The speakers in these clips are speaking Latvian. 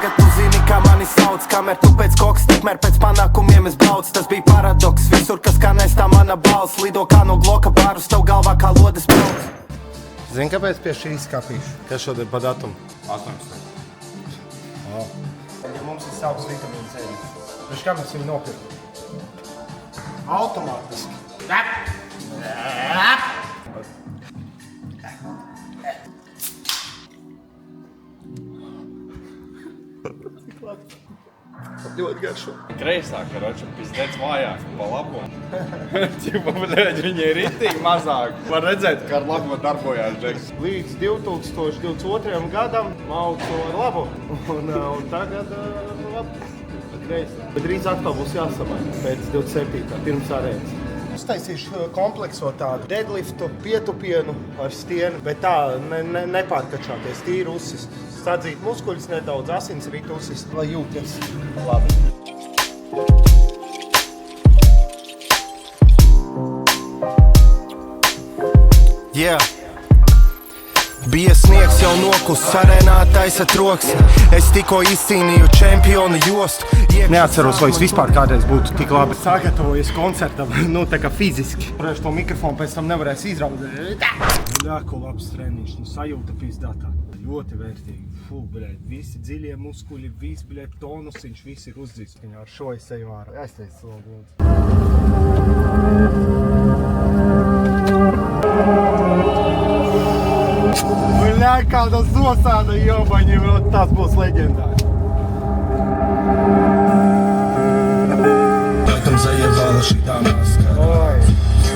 tagad tu zini, kā mani sauc. Kamēr tu pēc koks, tikmēr pēc panākumiem es brauc. Tas bija paradoks, visur, kas skanēs tā mana balss. Lido kā no gloka bārus, tev galvā kā lodes brauc. Zini, kāpēc pie šīs kapīšu? Kas šodien pa datumu? 18. Ja mums ir savs vitamīns ēdis. Viņš kā mēs viņu nopirkam? Automātiski. Ļoti garšo. Kreisā, karoči, pizdēc vājāk, pa labo. Ķipa, bļēģi, viņi ir ritīgi mazāk. Var redzēt, ka ar labo darbojās Džeks. Līdz 2022. gadam maucu ar labu. Un tagad labi. Bet drīz atkal būs jāsamaina pēc 27. pirms arēnas. Uztaisīšu komplekso tādu deadliftu, pietupienu ar stienu, bet tā nepārkačāties, tīri uzsist. Sadzīt muskuļus nedaudz, asins rīt uzsist, lai jūties labi. Yeah. Bija sniegs jau nokuss, arēnā taisa troks. Es tikko izcīnīju čempionu jostu. Neatceros, vai es vispār kādreiz būtu tik labi sagatavojies koncertam, tā kā fiziski. Protams, to mikrofonu pēc tam nevarēs izraudzēt. Ļāko labs treniņš, sajūta pizdatā. Ļoti vērtīgi. Visi dziļie muskuļi, visi tonusiņš, visi ir uzdzīs. Ar šo es eju ārā. Aizteic slogu. Kāda zosāda jobaņi, tas būs leģendāri. Tam zajevala šitā maskara.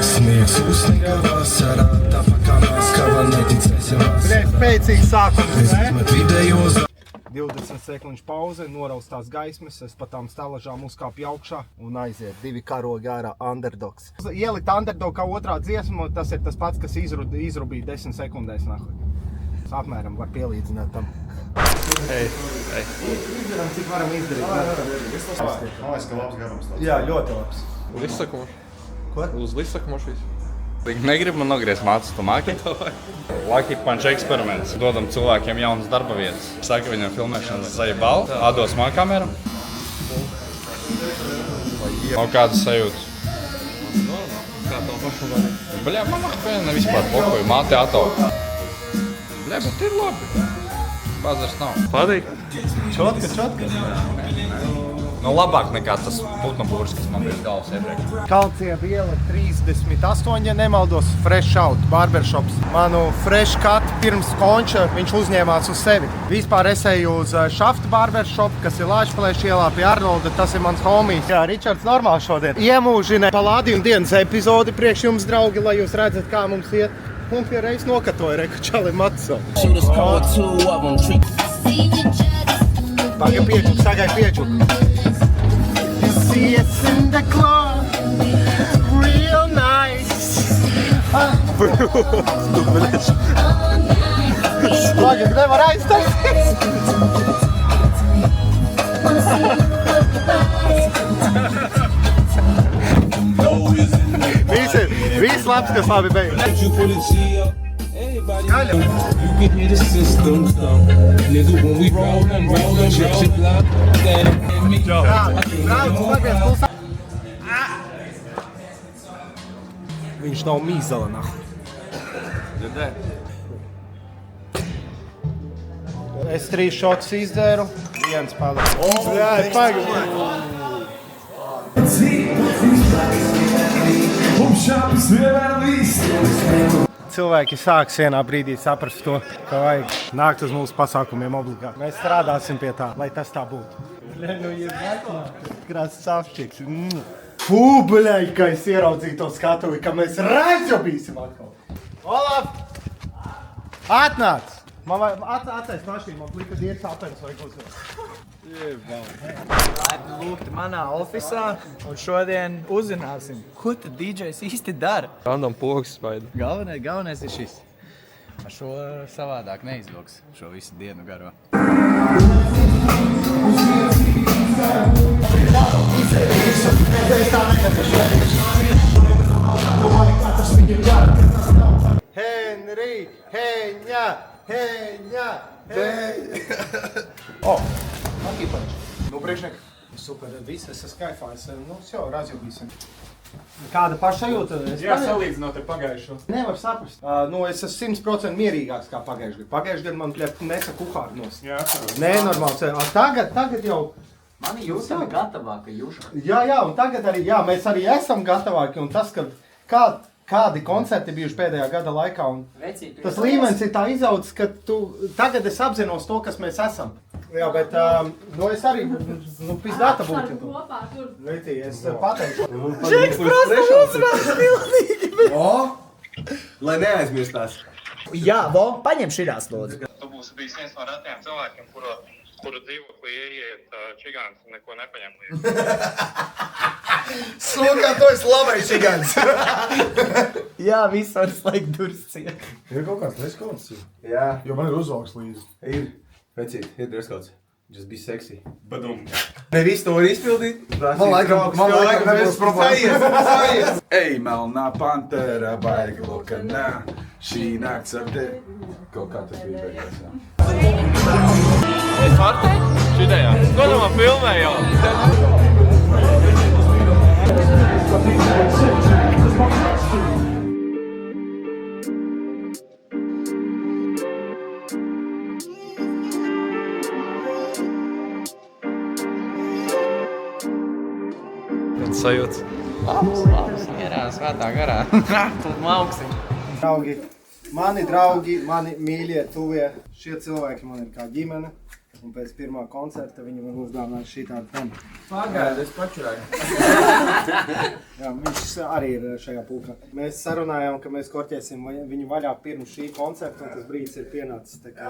Sniegs uzsniga vasarā, tāpakā maskava neticēs jau vasarā. Spēcīgi sākums, ne? Vidējos 20 sekundžu pauze, noraustās gaismas, es pa tām stalažām uzkāpju augšā un aiziet. 2 karogi ārā underdogs. Ielikt underdog kā otrā dziesma, tas ir tas pats, kas izrubīja 10 sekundēs nahuj. Apmēram var pielīdzināt tam. Izdarām, cik varam izdarīt. Man liekas, ka labs garums tāds. Jā, ļoti labs. Lisakumoši. Ko? Uz lisakumoši visu. Negribu man nogriezt mācas to māki. Lucky Punch eksperiments. Dodam cilvēkiem jaunas darba vietas. Saka viņam filmēšanas zajebal, atdos man kameru. Nav kādas sajūtas. Kā tev pašu var? Bļā, man akpēna vispār pokoju, māte ato. Bļā, bet ir labi. Bazars nav. Patīk? Čotka. Nu, labāk nekā tas putnu būrs, kas man bija galvas iepriekš. Kalcieva iela 38, ja nemaldos, Fresh Out, barbershops. Manu Fresh Cut pirms konča viņš uzņēmās uz sevi. Vispār es eju uz Šafta barbershop, kas ir Lāčplēša ielā pie Arnolda, tas ir mans homijs. Jā, Ričards normāli šodien iemūžina Palādījuma dienas epizodi priekš jums, draugi, lai jūs redzat, kā mums iet. Un pie reiz nokatoja, reka čali Matso. Paga piečuk, sagai piečuk. See us in the club, real nice. Paga, nevar aiztaisīt. Viss labs, kas labi beigas. Skaļam. Viņš nav mīzala, nahu. Es 3 šotus izdzēru, 1 palika. Jā, pagaid. Cilvēki sāks vienā brīdī saprast to, ka vajag nākt uz mūsu pasākumiem obligāti. Mēs strādāsim pie tā, lai tas tā būtu. Krāsas sāpšķīgs. Fū, bļaļ, ka es ieraudzīju to skatuvi, ka mēs raizjobīsim atkal. Olaf! Atnāc! Man vajag atceist mašīnu, man plika diets apens vai uzvēl. Laipni lūgti manā ofisā, un šodien uzzināsim, ko tad DJs īsti dara. Random pogas spaida. Galvenais ir šis. Ar šo savādāk neizvilks šo visu dienu garo. Henry, Heņa, Lucky Punch. Nu, priekšniek. Super, viss, es esmu skaifā, jau razjūgīsim. Kāda pašsajūta? Salīdzinot ar pagājušo. Nevar saprast. Es esmu 100% mierīgāks kā pagājušajā gadā. Pagājušajā gadā man nesa kuhāri nost. Jā, Nenormāls. Tagad jau... Mani jūtam gatavāka juša. Jā, un tagad arī, mēs arī esam gatavāki. Un tas, kādi koncerti bijuši pēdējā gada laikā. Un tas līmenis ir tā izaudzis, ka tagad es apzinos to, kas mēs esam. Jā, bet es arī, pizdāta būtu. Vītī, es pateikšu. Džeks prasa uzvārds pilnīgi. Lai neaizmirstās. Jā, paņem širās lūdzu. Tu būsi bijis viens no retajiem cilvēkiem, kuru dzīvoklī ieiet čigāns un neko nepaņem līdzi. Sūkā, tu esi labais čigāns. Jā, viss var slēgt durvis ciet. Ir kaut kāds dreskauts? Jā. Jo man ir uzvalks līdzi. Ir. Vecīt, ir dreskauts. Just be sexy. Badum. Ne visu to var izpildīt. Man laikam nebūs problēmas. Ej, melnā pantēra, baigi lokanā. Šī nakts ar tevi. Kaut kā tas bija beigās, jā. Es vartē? Šitajā. Ko tu man filmē jau? Kāds sajūts? Labs, mierā, svētā garā. Tad mauksim. Draugi, mani draugi, mani mīļie, tuvie, šie cilvēki man ir kā ģimene. Un pēc pirmā koncerta viņi man uzdāvināja šī tādu temu. Pagaid, es pačurāju. Jā, viņš arī ir šajā pulkā. Mēs sarunājām, ka mēs korķēsim viņu vaļā pirms šī koncerta, un tas brīdis ir pienācis. Tā kā...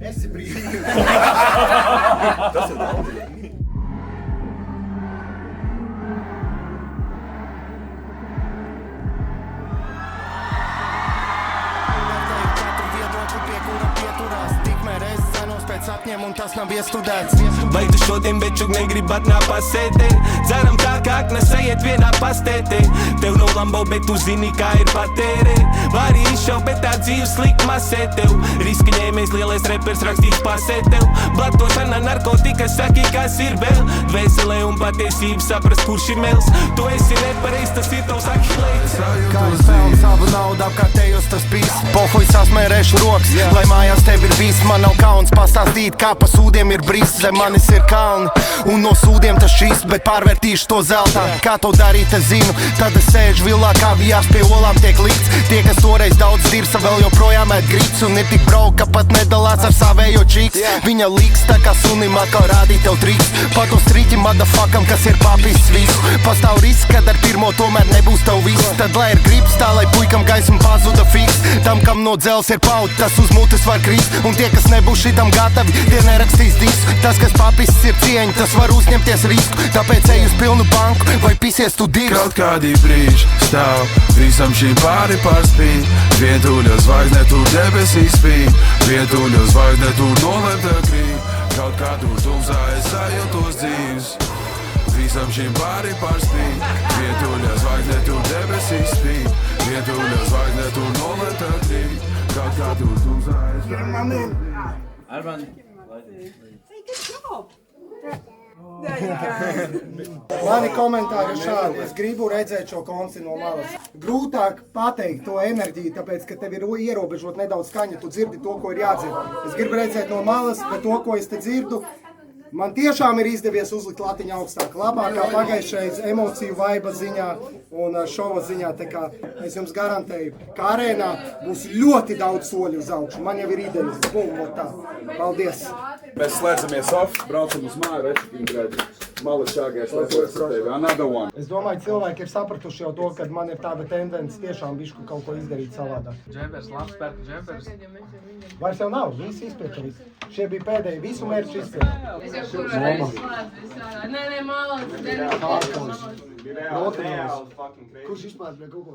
Esi brīvs. Tas ir daudz. Sapņiem un tas nav iestudēts. Vai tu šodien bečuk negrib atnā pasētē? Dzeram tā kā aknas aiziet vienā pastētē. Tev nav Lambo, bet tu zini, kā ir patērē. Vari izšau, bet tā dzīves slikti masē tev. Riska ņēmējs lielais repers rakstīts pasē tev. Blatošana narkotika saki, kas ir vēl. Dvēselē un patiesība saprast, kurš ir mels. Tu esi nepareiz, tas ir tavs Ahilēs. Kā es pelnu savu naudu apkārtējos tas pīs. Pohuj sasmērēšu rokas, lai mājās tev ir viss. Man nav kauns pastāstīt, kā pa sūdiem ir brīsts. Zem manis ir kalni, un no sūdiem tas šīs. Bet pārvērtīšu to zeltā, kā to darīt es zinu. Tad es sēžu vilā, kā bijās pie olām tiek likts. Tie, kas toreiz daudz dirsa, vēl joprojām ēd grīts. Un ir tik brauka, pat nedalās ar savējo čīks. Viņa līks, tā kā sunim atkal rādīt tev triks. Pa to striķi madafakam, kas ir papis visu. Pastāv risks, kad ar pirmo tomēr nebūs tev viss. Tad lai ir gribs tā, lai puikam gaisma pazuda fiks. Tam, kam no dzels ir paut, tas uz mutes var krist. Un tie, kas nebūs šitam gatavi, tie nerakstīs disku. Tas, kas papisis ir cieņa, tas var uzņemties risku. Tāpēc ej uz pilnu banku, vai pisies tu divs. Kaut kādi brīži stāv, visam šīm pāri pārspīd. Vietuļa zvaigzne tur debesīs spīd. Vietuļa zvaigzne tur nolemta krīt. Kaut kā tur tumsā es sajūtos dzīves. Visam šīm pāri pārspīd. Vietuļa zvaigzne tur debesīs spīd. Vietuļa zvaigzne tur nolemta krīt. Kaut kā tur tumsā es sajūtos. Mani komentāri ir šādi. Es gribu redzēt šo koncertu no malas. Grūtāk pateikt to enerģiju, tāpēc, ka tev ir ierobežot nedaudz skaņa. Tu dzirdi to, ko ir jādzird. Es gribu redzēt no malas, bet to, ko es te dzirdu, man tiešām ir izdevies uzlikt latiņu augstāk. Labākā pagājušais emociju vaiba ziņā un šova ziņā. Tā kā es jums garantēju, ka arēnā būs ļoti daudz soļu uz augšu. Man jau ir idejas. Bum, tā. Paldies! Mēs slēdzamies off, braucam uz māju, rečakim grēdi. Malačāgais, lai slēdz ar tevi. Another one. Es domāju, cilvēki ir sapratuši jau to, ka man ir tāda tendence tiešām bišku kaut ko izdarīt savādāk. Džempers, labs pērka džempers. Vairs jau nav, visi izpēta visu. Šie bija pēdējie, visu mērķi izpēta. Es jau kur varēju slēpt visā. Nē, malāc, Kurš izplēs pie kaut ko?